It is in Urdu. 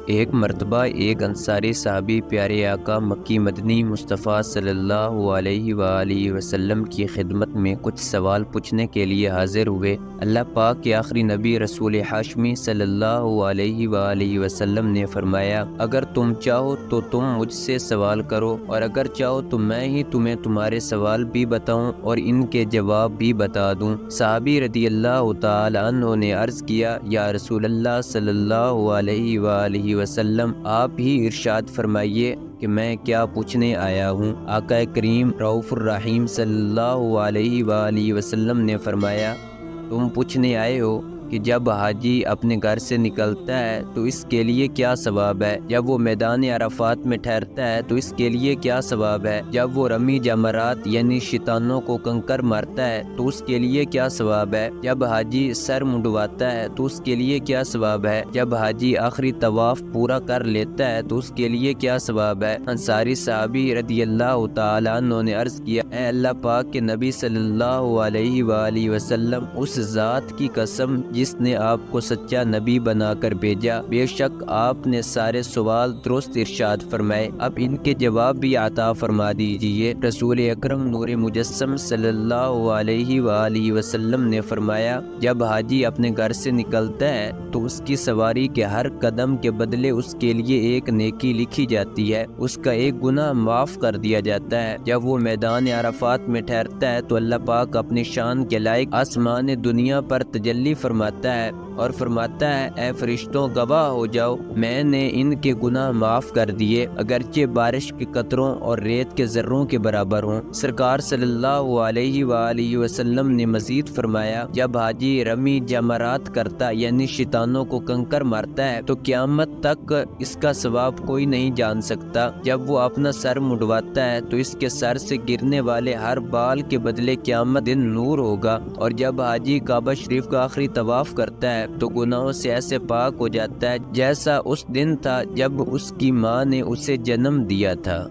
ایک مرتبہ ایک انصاری صحابی پیارے آقا مکی مدنی مصطفیٰ صلی اللہ علیہ وآلہ وسلم کی خدمت میں کچھ سوال پوچھنے کے لیے حاضر ہوئے۔ اللہ پاک کے آخری نبی رسول ہاشمی صلی اللہ علیہ وآلہ وسلم نے فرمایا، اگر تم چاہو تو تم مجھ سے سوال کرو، اور اگر چاہو تو میں ہی تمہیں تمہارے سوال بھی بتاؤں اور ان کے جواب بھی بتا دوں۔ صحابی رضی اللہ تعالی عنہ نے عرض کیا، یا رسول اللہ صلی اللہ علیہ وآلہ وسلم، آپ ہی ارشاد فرمائیے کہ میں کیا پوچھنے آیا ہوں۔ آقا کریم رؤوف الرحیم صلی اللہ علیہ وآلہ وسلم نے فرمایا، تم پوچھنے آئے ہو کہ جب حاجی اپنے گھر سے نکلتا ہے تو اس کے لیے کیا ثواب ہے، جب وہ میدان عرفات میں ٹھہرتا ہے تو اس کے لیے کیا ثواب ہے، جب وہ رمی جمرات یعنی شیطانوں کو کنکر مارتا ہے تو اس کے لیے کیا ثواب ہے، جب حاجی سر منڈواتا ہے تو اس کے لیے کیا ثواب ہے، جب حاجی آخری طواف پورا کر لیتا ہے تو اس کے لیے کیا ثواب ہے۔ انصاری صحابی رضی اللہ تعالی عنہ نے عرض کیا، اے اللہ پاک کے نبی صلی اللہ علیہ وآلہ وسلم، اس ذات کی قسم جس نے آپ کو سچا نبی بنا کر بھیجا، بے شک آپ نے سارے سوال درست ارشاد فرمائے، اب ان کے جواب بھی عطا فرما دیجئے۔ رسول اکرم نور مجسم صلی اللہ علیہ وآلہ وسلم نے فرمایا، جب حاجی اپنے گھر سے نکلتا ہے تو اس کی سواری کے ہر قدم کے بدلے اس کے لیے ایک نیکی لکھی جاتی ہے، اس کا ایک گناہ معاف کر دیا جاتا ہے۔ جب وہ میدان عرفات میں ٹھہرتا ہے تو اللہ پاک اپنی شان کے لائق آسمان دنیا پر تجلی فرماتا ہے اور فرماتا ہے، اے فرشتوں گواہ ہو جاؤ، میں نے ان کے گناہ معاف کر دیے، اگرچہ بارش کے قطروں اور ریت کے ذروں کے برابر ہوں۔ سرکار صلی اللہ علیہ وآلہ وسلم نے مزید فرمایا، جب حاجی رمی جمرات کرتا یعنی شیطانوں کو کنکر مارتا ہے تو قیامت تک اس کا ثواب کوئی نہیں جان سکتا۔ جب وہ اپنا سر منڈواتا ہے تو اس کے سر سے گرنے والے ہر بال کے بدلے قیامت دن نور ہوگا، اور جب حاجی کعبہ شریف کا آخری طواف کرتا ہے تو گناہوں سے ایسے پاک ہو جاتا ہے جیسا اس دن تھا جب اس کی ماں نے اسے جنم دیا تھا۔